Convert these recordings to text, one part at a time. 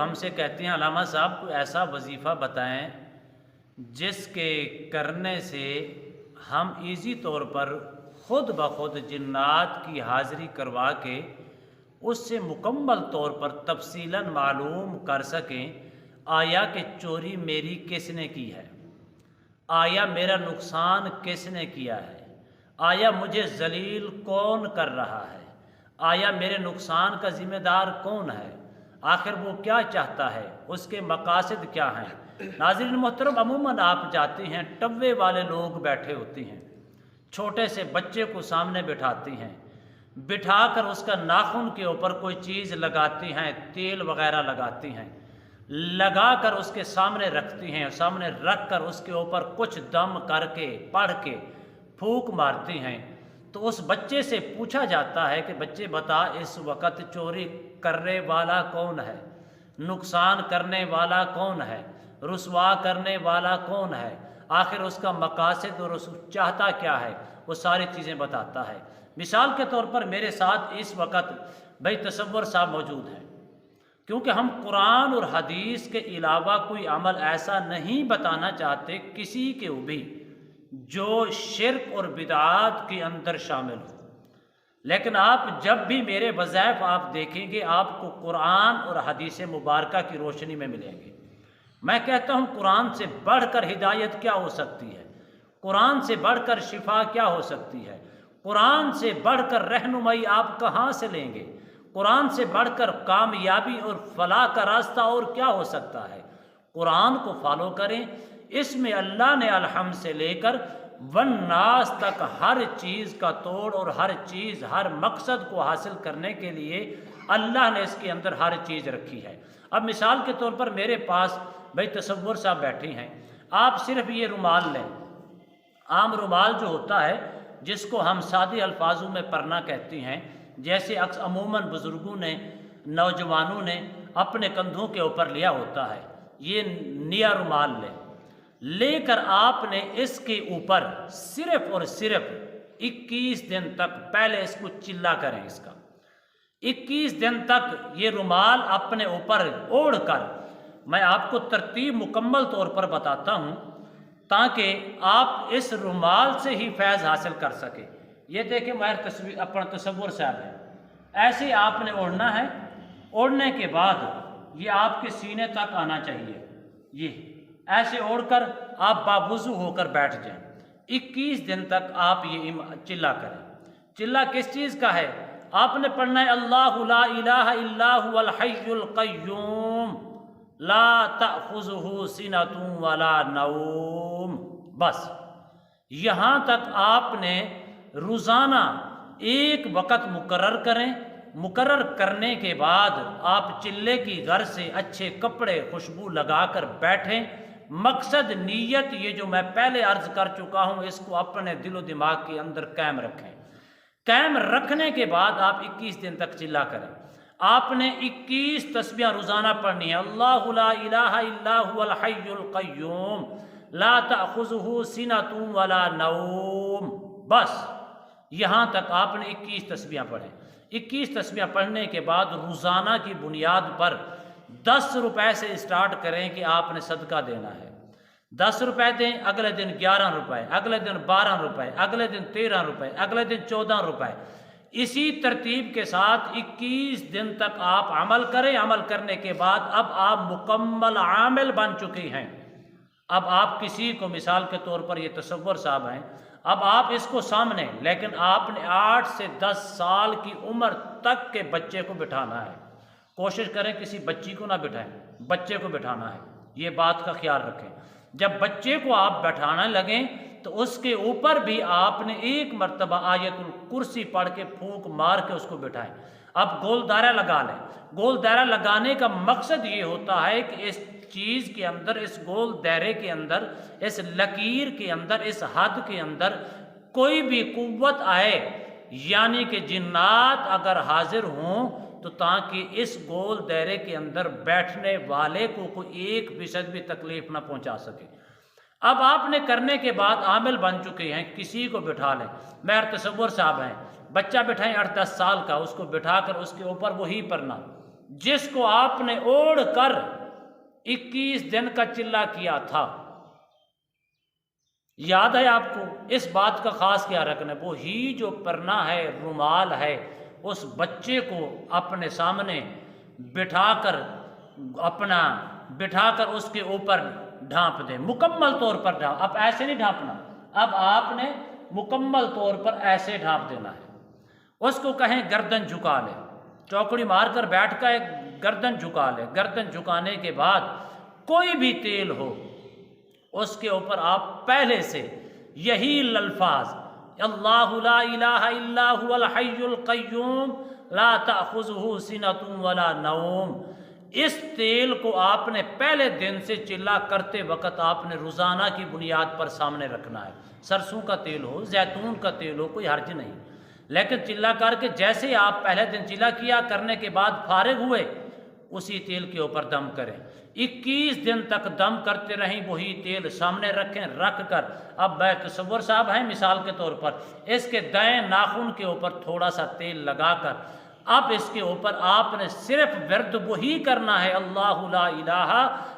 हमसे कहते हैं अलामा साहब कोई ऐसा वजीफ़ा बताएं जिसके करने से हम इजी तौर पर ख़ुद ब खुद जिन्नात की हाज़िरी करवा के उससे मुकम्मल तौर पर तफसीलन मालूम कर सकें आया कि चोरी मेरी किसने की है, आया मेरा नुकसान किसने किया है, आया मुझे जलील कौन कर रहा है, आया मेरे नुकसान का ज़िम्मेदार कौन है, आखिर वो क्या चाहता है, उसके मकासद क्या हैं। नाज़रीन मोहतरम, अमूमन आप जाते हैं टब्बे वाले लोग बैठे होते हैं, छोटे से बच्चे को सामने बिठाती हैं, बिठाकर उसका नाखून के ऊपर कोई चीज़ लगाती हैं, तेल वगैरह लगाती हैं, लगा कर उसके सामने रखती हैं, सामने रख कर उसके ऊपर कुछ दम करके पढ़ के फूंक मारती हैं। तो उस बच्चे से पूछा जाता है कि बच्चे बता इस वक़्त चोरी करने वाला कौन है, नुकसान करने वाला कौन है, रुसवा करने वाला कौन है, आखिर उसका मकासद और उस चाहता क्या है, वो सारी चीज़ें बताता है। मिसाल के तौर पर मेरे साथ इस वक़्त भाई तसव्वुर साहब मौजूद हैं, क्योंकि हम कुरान और हदीस के अलावा कोई अमल ऐसा नहीं बताना चाहते किसी के भी जो शिरक और बिदआत के अंदर शामिल हो। लेकिन आप जब भी मेरे वज़ाइफ आप देखेंगे आपको कुरान और हदीस मुबारका की रोशनी में मिलेंगे। मैं कहता हूँ कुरान से बढ़कर हिदायत क्या हो सकती है, कुरान से बढ़कर शिफा क्या हो सकती है, कुरान से बढ़कर रहनुमाई आप कहाँ से लेंगे, कुरान से बढ़कर कामयाबी और फलाह का रास्ता और क्या हो सकता है। कुरान को फॉलो करें, इसमें अल्लाह ने अलहम से लेकर वन्नास तक हर चीज़ का तोड़ और हर चीज़ हर मकसद को हासिल करने के लिए अल्लाह ने इसके अंदर हर चीज़ रखी है। अब मिसाल के तौर पर मेरे पास भाई तसव्वुर साहब बैठे हैं, आप सिर्फ ये रुमाल लें, आम रुमाल जो होता है जिसको हम सादे अल्फाजों में परना कहते हैं, जैसे अमूमन बुज़ुर्गों ने नौजवानों ने अपने कंधों के ऊपर लिया होता है, ये निया रुमाल लेकर आपने इसके ऊपर सिर्फ और सिर्फ 21 दिन तक पहले इसको चिल्ला करें। इसका 21 दिन तक ये रुमाल अपने ऊपर ओढ़ कर, मैं आपको तरतीब मुकम्मल तौर पर बताता हूँ ताकि आप इस रुमाल से ही फैज़ हासिल कर सके। ये देखें माहिर तस्वीर अपना तसव्वुर साहब है, ऐसे आपने ओढ़ना है, ओढ़ने के बाद ये आपके सीने तक आना चाहिए, ये ऐसे ओढ़कर आप बावुज़ू होकर बैठ जाएं। 21 दिन तक आप ये चिल्ला करें। चिल्ला किस चीज़ का है, आपने पढ़ना है अल्लाहु ला इलाहा इल्ला हुवल हय्युल क़य्यूम ला तअख़ुज़ुहु सिनतुन वला नौम। बस यहाँ तक आपने रोज़ाना एक वक़्त मुकर्रर करें। मुकर्रर करने के बाद आप चिल्ले की घर से अच्छे कपड़े खुशबू लगाकर बैठें। मकसद नीयत ये जो मैं पहले अर्ज़ कर चुका हूँ इसको अपने दिलो दिमाग के अंदर कायम रखें। कायम रखने के बाद आप 21 दिन तक चिल्ला करें। आपने 21 तस्बीह रोज़ाना पढ़नी है, अल्लाहु ला इलाहा इल्ला हुवल हय्युल क़य्यूम ला तअख़ुज़ुहु सिनतुन वला नौम। बस यहाँ तक आपने 21 तस्बीह पढ़ें। 21 तस्बीह पढ़ने के बाद रोज़ाना की बुनियाद पर 10 रुपए से स्टार्ट करें कि आपने सदका देना है। 10 रुपए दें, अगले दिन 11 रुपए, अगले दिन 12 रुपए, अगले दिन 13 रुपए, अगले दिन 14 रुपए। इसी तरतीब के साथ 21 दिन तक आप अमल करें। अमल करने के बाद अब आप मुकम्मल आमिल बन चुके हैं। अब आप किसी को, मिसाल के तौर पर ये तसव्वुर साहब हैं, अब आप इसको सामने, लेकिन आपने 8 से 10 साल की उम्र तक के बच्चे को बिठाना है। कोशिश करें किसी बच्ची को ना बिठाएं, बच्चे को बिठाना है, ये बात का ख्याल रखें। जब बच्चे को आप बैठाने लगें तो उसके ऊपर भी आपने एक मरतबा आयतुल कुर्सी पढ़ के फूंक मार के उसको बिठाएं। अब गोल दायरा लगा लें। गोल दायरा लगाने का मकसद ये होता है कि इस चीज़ के अंदर, इस गोल दायरे के अंदर, इस लकीर के अंदर, इस हद के अंदर कोई भी कुव्वत आए, यानी कि जिन्नात अगर हाजिर हों तो ताकि इस गोल दायरे के अंदर बैठने वाले को कोई 1% भी तकलीफ ना पहुंचा सके। अब आपने करने के बाद आमिल बन चुके हैं, किसी को बिठा लें। मैं तसव्वुर साहब हैं, बच्चा बिठाएं 8-10 साल का, उसको बिठाकर उसके ऊपर वही पढ़ना, جس کو آپ نے اوڑھ کر 21 دن کا چلہ کیا تھا، یاد ہے آپ کو؟ اس بات کا خاص کیا رکھنا، وہی جو پرنا ہے، رومال ہے، اس بچے کو اپنے سامنے بٹھا کر اس کے اوپر ڈھانپ دیں، مکمل طور پر ڈھانپ، اب ایسے نہیں ڈھانپنا، اب آپ نے مکمل طور پر ایسے ڈھانپ دینا ہے۔ اس کو کہیں گردن جھکا لے، چوکڑی مار کر بیٹھ کر گردن جھکا لے، گردن جھکانے کے بعد کوئی بھی تیل ہو اس کے اوپر آپ پہلے سے یہی الفاظ، اللہ لا الہ الا هو الحی القیوم لا تأخذہ سنۃ ولا نوم، اس تیل کو آپ نے پہلے دن سے چلہ کرتے وقت آپ نے روزانہ کی بنیاد پر سامنے رکھنا ہے۔ سرسوں کا تیل ہو، زیتون کا تیل ہو، کوئی حرج نہیں، لیکن چلہ کر کے جیسے آپ پہلے دن چلہ کیا، کرنے کے بعد فارغ ہوئے، اسی تیل کے اوپر دم کریں، 21 دن تک دم کرتے رہیں، وہی تیل سامنے رکھیں، رکھ کر اب تصور صاحب ہیں مثال کے طور پر اس کے دائیں ناخن کے اوپر تھوڑا سا تیل لگا کر اب اس کے اوپر آپ نے صرف ورد وہی کرنا ہے، اللہ لا الہ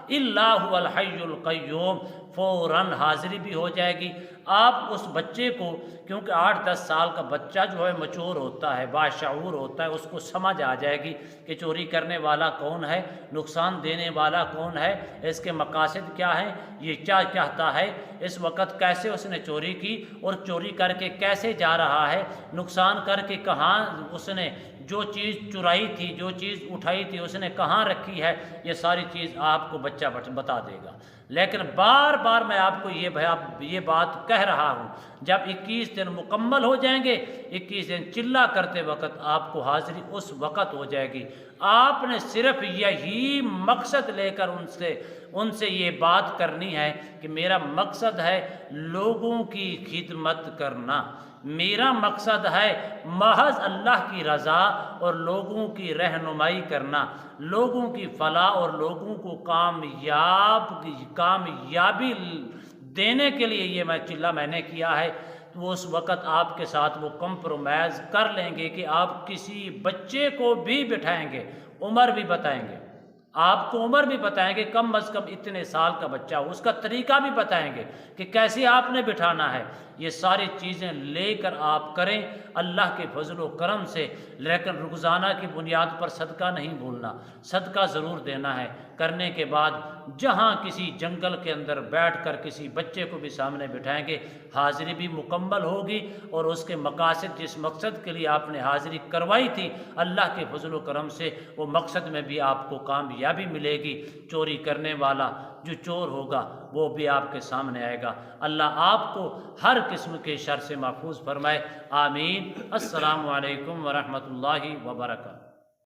الا هو الحی القیوم، فوراً حاضری بھی ہو جائے گی۔ آپ اس بچے کو، کیونکہ 8-10 سال کا بچہ جو ہے مچور ہوتا ہے، باشعور ہوتا ہے، اس کو سمجھ آ جائے گی کہ چوری کرنے والا کون ہے، نقصان دینے والا کون ہے، اس کے مقاصد کیا ہیں، یہ کیا چاہتا ہے، اس وقت کیسے اس نے چوری کی اور چوری کر کے کیسے جا رہا ہے، نقصان کر کے کہاں اس نے جو چیز چرائی تھی، جو چیز اٹھائی تھی، اس نے کہاں رکھی ہے، یہ ساری چیز آپ کو بچہ بتا دے گا۔ لیکن بار بار میں آپ کو یہ بات کہہ رہا ہوں، جب 21 دن مکمل ہو جائیں گے، 21 دن چلہ کرتے وقت آپ کو حاضری اس وقت ہو جائے گی۔ آپ نے صرف یہی مقصد لے کر ان سے یہ بات کرنی ہے کہ میرا مقصد ہے لوگوں کی خدمت کرنا، میرا مقصد ہے محض اللہ کی رضا اور لوگوں کی رہنمائی کرنا، لوگوں کی فلاح اور لوگوں کو کامیابی دینے کے لیے یہ چلہ میں نے کیا ہے۔ تو اس وقت آپ کے ساتھ وہ کمپرومائز کر لیں گے کہ آپ کسی بچے کو بھی بٹھائیں گے، عمر بھی بتائیں گے، آپ کو عمر بھی بتائیں گے، کم از کم اتنے سال کا بچہ ہو، اس کا طریقہ بھی بتائیں گے کہ کیسے آپ نے بٹھانا ہے۔ یہ ساری چیزیں لے کر آپ کریں اللہ کے فضل و کرم سے، لیکن روزانہ کی بنیاد پر صدقہ نہیں بھولنا، صدقہ ضرور دینا ہے۔ کرنے کے بعد جہاں کسی جنگل کے اندر بیٹھ کر کسی بچے کو بھی سامنے بٹھائیں گے، حاضری بھی مکمل ہوگی اور اس کے مقاصد، جس مقصد کے لیے آپ نے حاضری کروائی تھی، اللہ کے فضل و کرم سے وہ مقصد میں بھی آپ کو کامیابی ملے گی۔ چوری کرنے والا جو چور ہوگا وہ بھی آپ کے سامنے آئے گا۔ اللہ آپ کو ہر قسم کے شر سے محفوظ فرمائے، آمین۔ السلام علیکم ورحمۃ اللہ وبرکاتہ۔